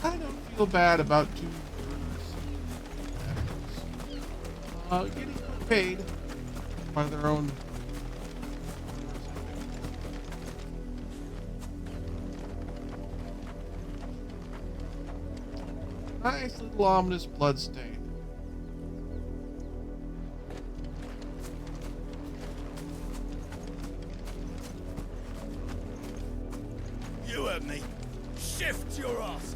I don't feel bad about two getting paid by their own. Nice little ominous blood stain. You heard me. Shift your asses.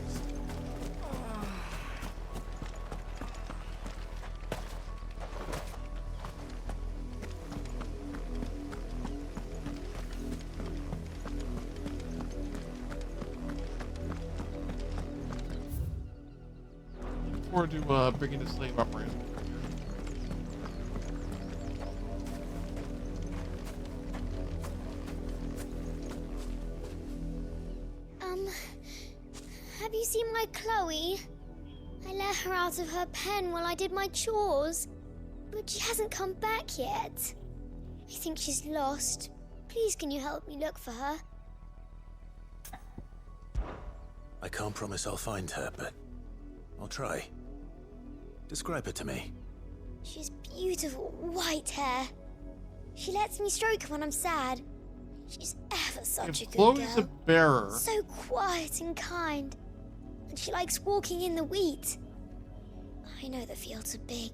Forward to bringing the slave operation. Have you seen my Chloe? I let her out of her pen while I did my chores, but she hasn't come back yet. I think she's lost. Please, can you help me look for her? I can't promise I'll find her, but I'll try. Describe her to me. She has beautiful white hair. She lets me stroke her when I'm sad. She's ever such a good Chloe's a girl. bearer. So quiet and kind. And she likes walking in the wheat. I know the fields are big,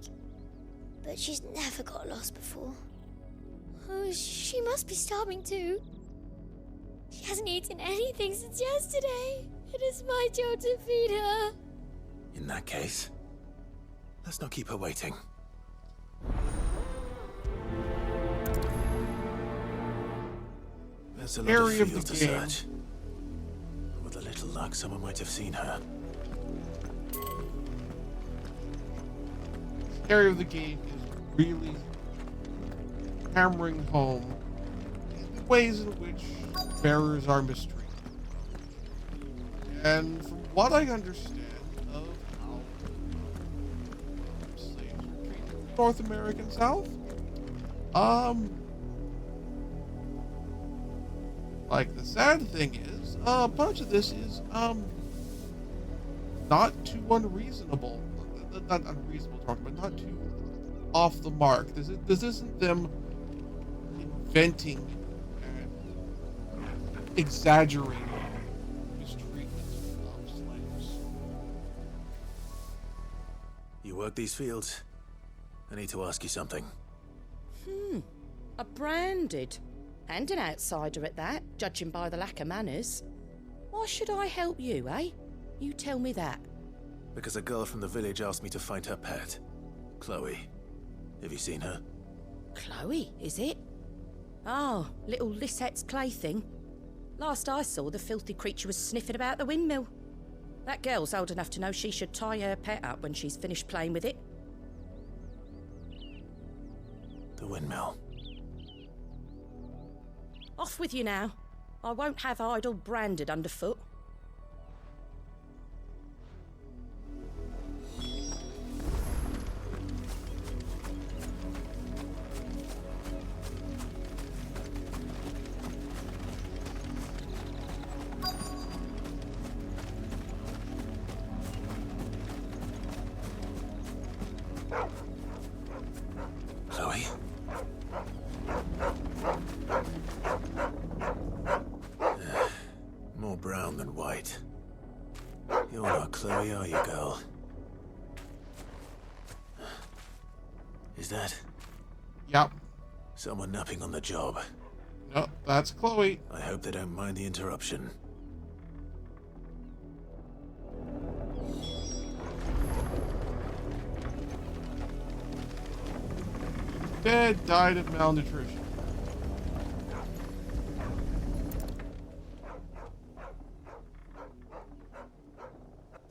but she's never got lost before. Oh, she must be starving too. She hasn't eaten anything since yesterday. It is my job to feed her. In that case, let's not keep her waiting. There's a lot of Area of field the to game. search. With a little luck, someone might have seen her. This area of the game is really hammering home the ways in which bearers are mistreated. And from what I understand of how slaves are treated in the North American South, like the sad thing is, a bunch of this is not too unreasonable. Not unreasonable talk, but not too off the mark. This isn't them inventing and exaggerating mistreatment of slaves. You work these fields? I need to ask you something. A branded. And an outsider at that, judging by the lack of manners. Why should I help you, eh? You tell me that. Because a girl from the village asked me to find her pet, Chloe. Have you seen her? Chloe, is it? Oh, little Lisette's plaything. Last I saw, the filthy creature was sniffing about the windmill. That girl's old enough to know she should tie her pet up when she's finished playing with it. The windmill. Off with you now. I won't have idle branded underfoot. Chloe? More brown than white. You're not Chloe, are you, girl? Is that Yep. someone napping on the job? No, that's Chloe. I hope they don't mind the interruption. Dead, died of malnutrition.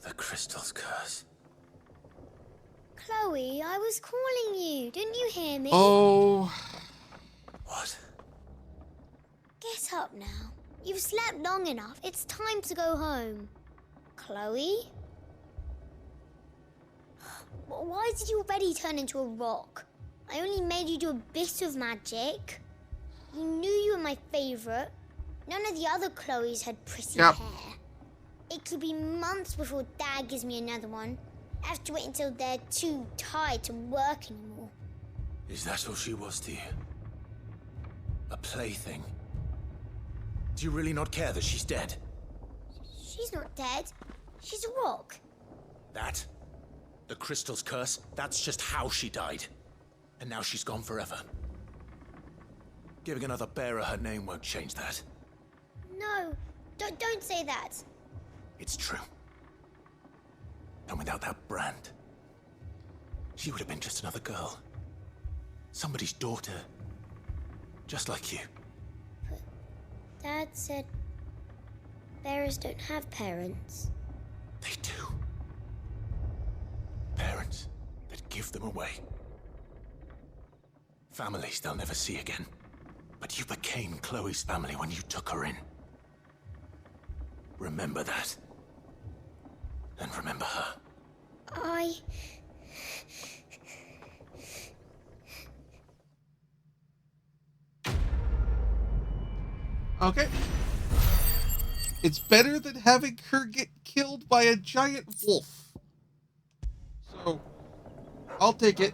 The crystal's curse. Chloe, I was calling you. Didn't you hear me? Oh, What? Get up now. You've slept long enough. It's time to go home. Chloe? Why did you already turn into a rock? I only made you do a bit of magic. You knew you were my favorite. None of the other Chloes had pretty Yep. hair. It could be months before Dad gives me another one. I have to wait until they're too tired to work anymore. Is that all she was to you? A plaything? Do you really not care that she's dead? She's not dead. She's a rock. That? The crystal's curse? That's just how she died. And now she's gone forever. Giving another bearer her name won't change that. No, don't say that. It's true. And without that brand, she would have been just another girl. Somebody's daughter. Just like you. But Dad said bearers don't have parents. They do. Parents that give them away. Families they'll never see again. But you became Chloe's family when you took her in. Remember that. And remember her. Okay. It's better than having her get killed by a giant wolf. So, I'll take it.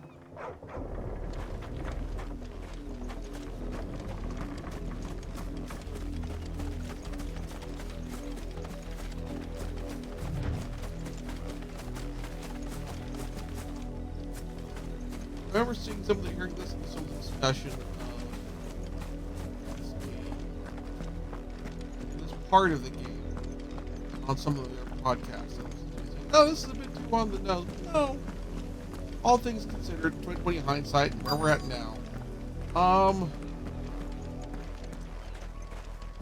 I remember seeing some of the hearing this in some of the discussion this part of the game on some of their podcasts. No, this is a bit too on the nose. No. All things considered, 2020 hindsight and where we're at now.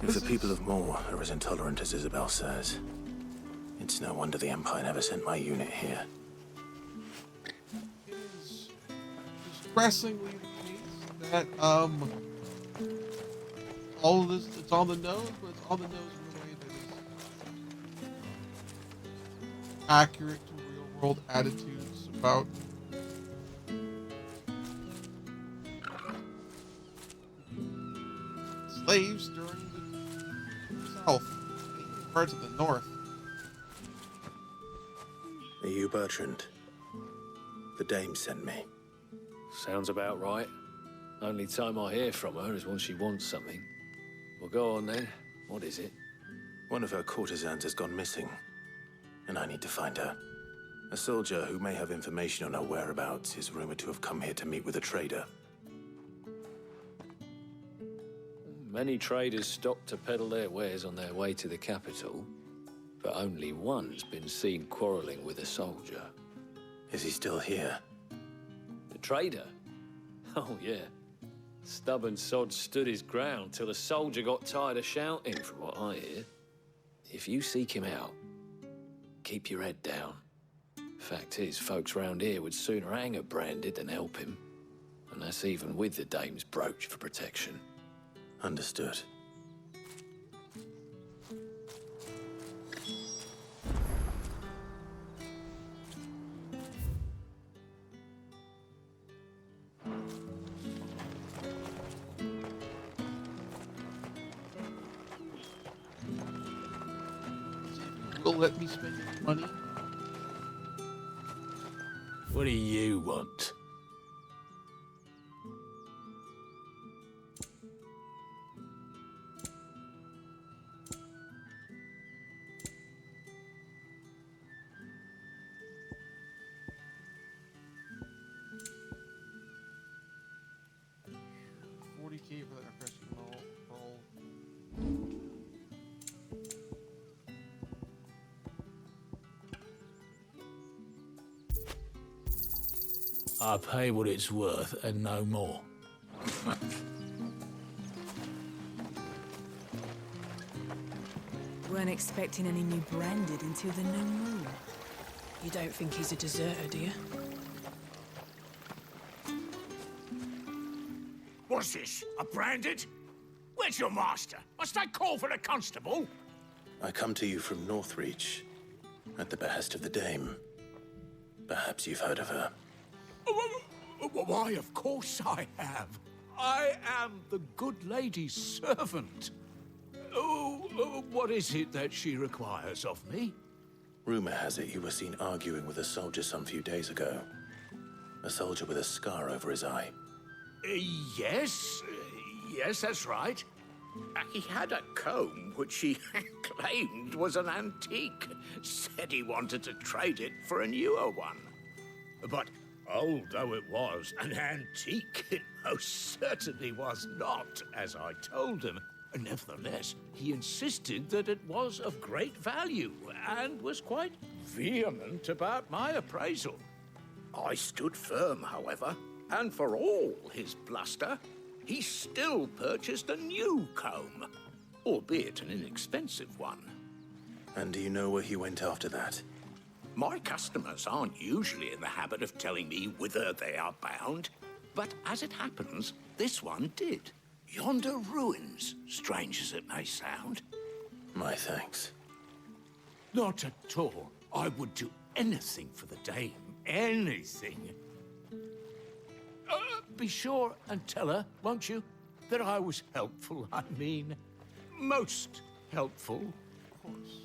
If the people of Moor are as intolerant as Isabel says, it's no wonder the Empire never sent my unit here. It is distressingly the case that all of this, it's on the nose, but it's on the nose in a way that is accurate to real world attitudes about slaves during the South, even parts of the North. Are you Bertrand? The dame sent me. Sounds about right. Only time I hear from her is when she wants something. Well, go on then. What is it? One of her courtesans has gone missing, and I need to find her. A soldier who may have information on her whereabouts is rumored to have come here to meet with a trader. Many traders stop to peddle their wares on their way to the capital, but only one's been seen quarreling with a soldier. Is he still here? The trader? Oh, yeah. Stubborn sod stood his ground till the soldier got tired of shouting, from what I hear. If you seek him out, keep your head down. Fact is, folks round here would sooner hang a branded than help him. And that's even with the dame's brooch for protection. Understood. Will let me spend any money. What do you want? $40K for that impression roll. I pay what it's worth and no more. Weren't expecting any new branded until the new moon. You don't think he's a deserter, do you? What's this? A branded? Where's your master? Must I call for the constable? I come to you from Northreach, at the behest of the dame. Perhaps you've heard of her. Why, of course I have. I am the good lady's servant. What is it that she requires of me? Rumor has it you were seen arguing with a soldier some few days ago. A soldier with a scar over his eye. Yes. Yes, that's right. He had a comb which he claimed was an antique. Said he wanted to trade it for a newer one. But old though it was, an antique it most certainly was not, as I told him. Nevertheless, he insisted that it was of great value and was quite vehement about my appraisal. I stood firm, however, and for all his bluster, he still purchased a new comb, albeit an inexpensive one. And do you know where he went after that? My customers aren't usually in the habit of telling me whither they are bound, but as it happens, this one did. Yonder ruins, strange as it may sound. My thanks. Not at all. I would do anything for the dame. Anything. Be sure and tell her, won't you, that I was helpful. I mean, most helpful. Of course.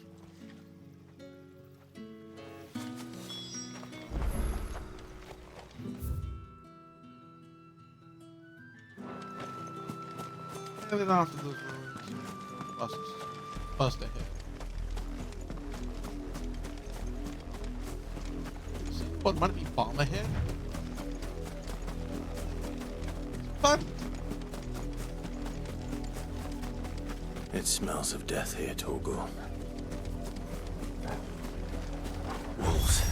And then after those ruins, bust ahead. See what might be bomb ahead? But It smells of death here, Torgal. Wolves.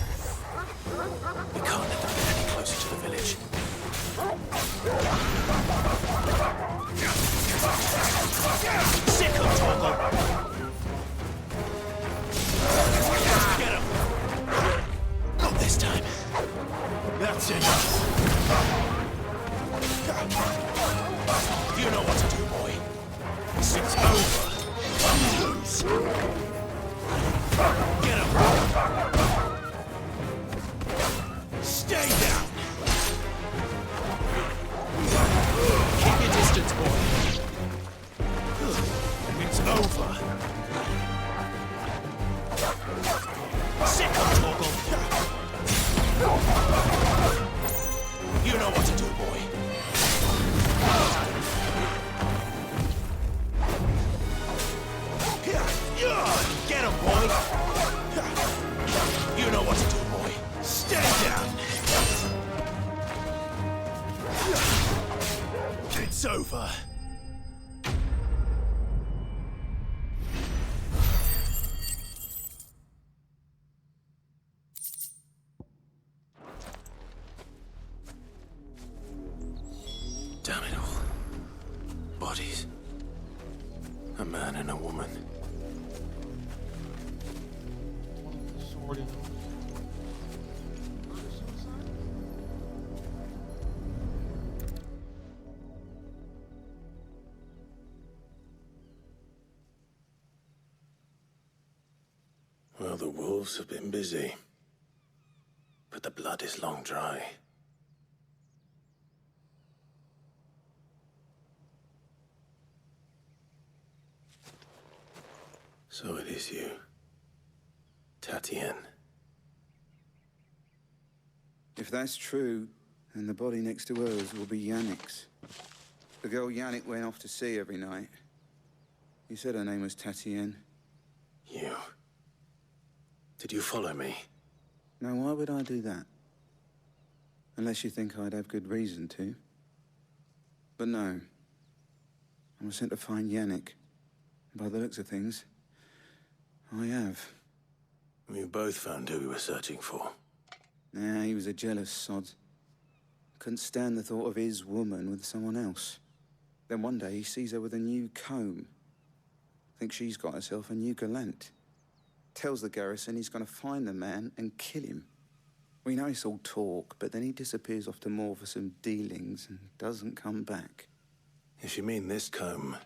We can't let them get any closer to the village. Sickle, Torgal! Get him! Not this time. That's it. You know what to do, boy. It's over. Get him! Stay down! Keep your distance, boy. It's over. Sickle, Torgal! You know what to do, boy. Get him, boy! You know what to do, boy. Stay down! It's over. Damn it all. Bodies. A man and a woman. one with the sword in murder suicide? Well, the wolves have been busy. But the blood is long dry. So it is you, Tatienne. If that's true, then the body next to hers will be Yannick's. The girl Yannick went off to see every night. You said her name was Tatienne. You. Did you follow me? Now, why would I do that? Unless you think I'd have good reason to. But no. I was sent to find Yannick. By the looks of things, I have. We both found who we were searching for. Nah, he was a jealous sod. Couldn't stand the thought of his woman with someone else. Then one day he sees her with a new comb. Thinks she's got herself a new gallant. Tells the garrison he's gonna find the man and kill him. We know it's all talk, but then he disappears off to Moor for some dealings and doesn't come back. If you mean this comb,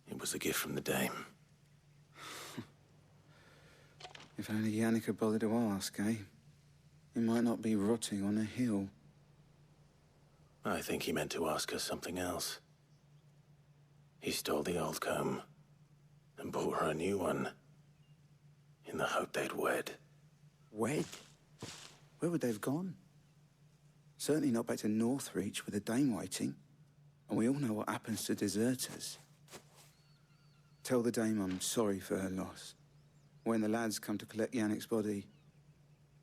it was a gift from the dame. If only Yannick had bothered to ask, eh? He might not be rotting on a hill. I think he meant to ask us something else. He stole the old comb and bought her a new one in the hope they'd wed. Wed? Where would they have gone? Certainly not back to Northreach with a dame waiting. And we all know what happens to deserters. Tell the dame I'm sorry for her loss. When the lads come to collect Yannick's body,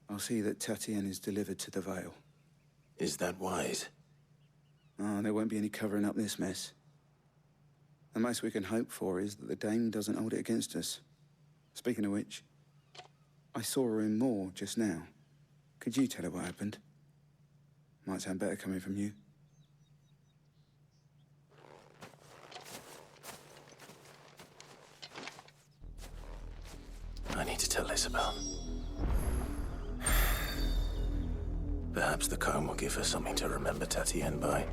I'll see that Tatienne is delivered to the Vale. Is that wise? Oh, there won't be any covering up this mess. The most we can hope for is that the dame doesn't hold it against us. Speaking of which, I saw her in Moor just now. Could you tell her what happened? Might sound better coming from you. I need to tell Isabel. Perhaps the comb will give her something to remember Tatienne by.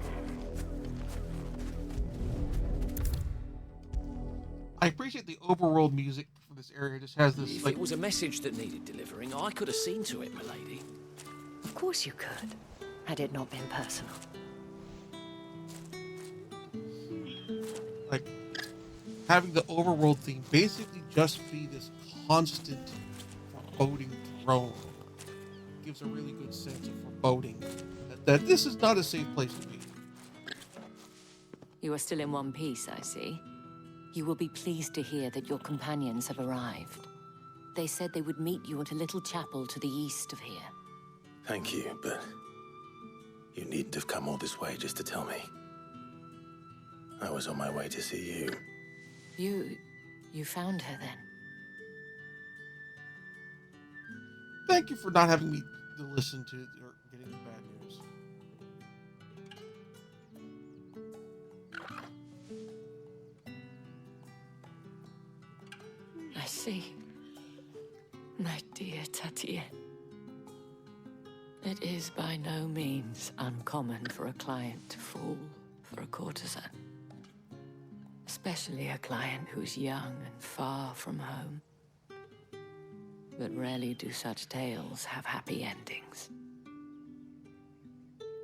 I appreciate the overworld music for this area. It just has this, If like... it was a message that needed delivering, I could have seen to it, milady. Of course you could, had it not been personal. like having the overworld theme basically just be this constant foreboding drone gives a really good sense of foreboding that this is not a safe place to be. You are still in one piece, I see. You will be pleased to hear that your companions have arrived. They said they would meet you at a little chapel to the east of here. Thank you, but you needn't have come all this way just to tell me. I was on my way to see you. You found her then? Thank you for not having me to listen to or getting the bad news. I see. My dear Tatienne. It is by no means uncommon for a client to fall for a courtesan. Especially a client who's young and far from home. But rarely do such tales have happy endings.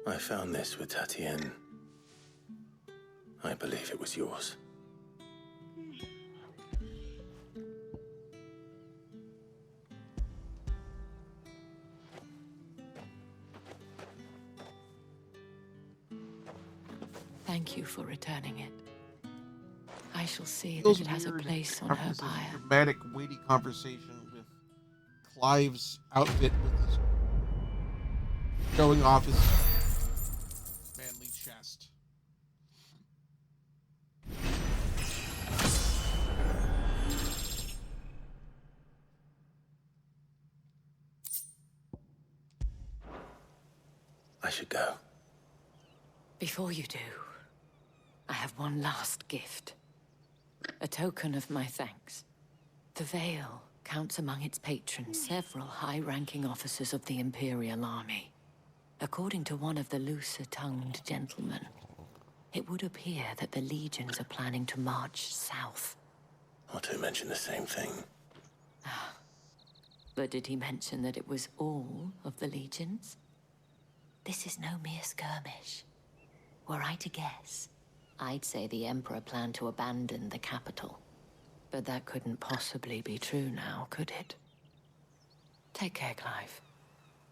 I found this with Tatienne. I believe it was yours. Thank you for returning it. I shall see Feels that it has a weird place on having her this pyre. dramatic, weighty conversation with Clive's outfit with his showing off his manly chest. I should go. Before you do, I have one last gift. A token of my thanks. The Vale counts among its patrons several high-ranking officers of the Imperial Army. According to one of the looser-tongued gentlemen, it would appear that the legions are planning to march south. Otto mentioned the same thing. But did he mention that it was all of the legions? This is no mere skirmish. Were I to guess, I'd say the Emperor planned to abandon the capital. But that couldn't possibly be true now, could it? Take care, Clive.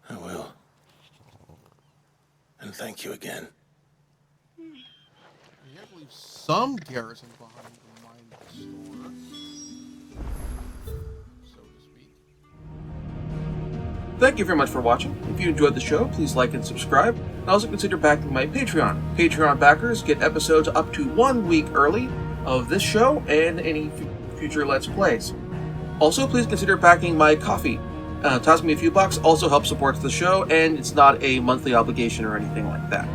I will. And thank you again. I can't believe some garrison behind the mine store, so to speak. Thank you very much for watching. If you enjoyed the show, please like and subscribe. And also consider backing my Patreon. Patreon backers get episodes up to 1 week early of this show and any future Let's Plays. Also, please consider backing my Ko-fi. Toss me a few bucks also helps support the show, and it's not a monthly obligation or anything like that.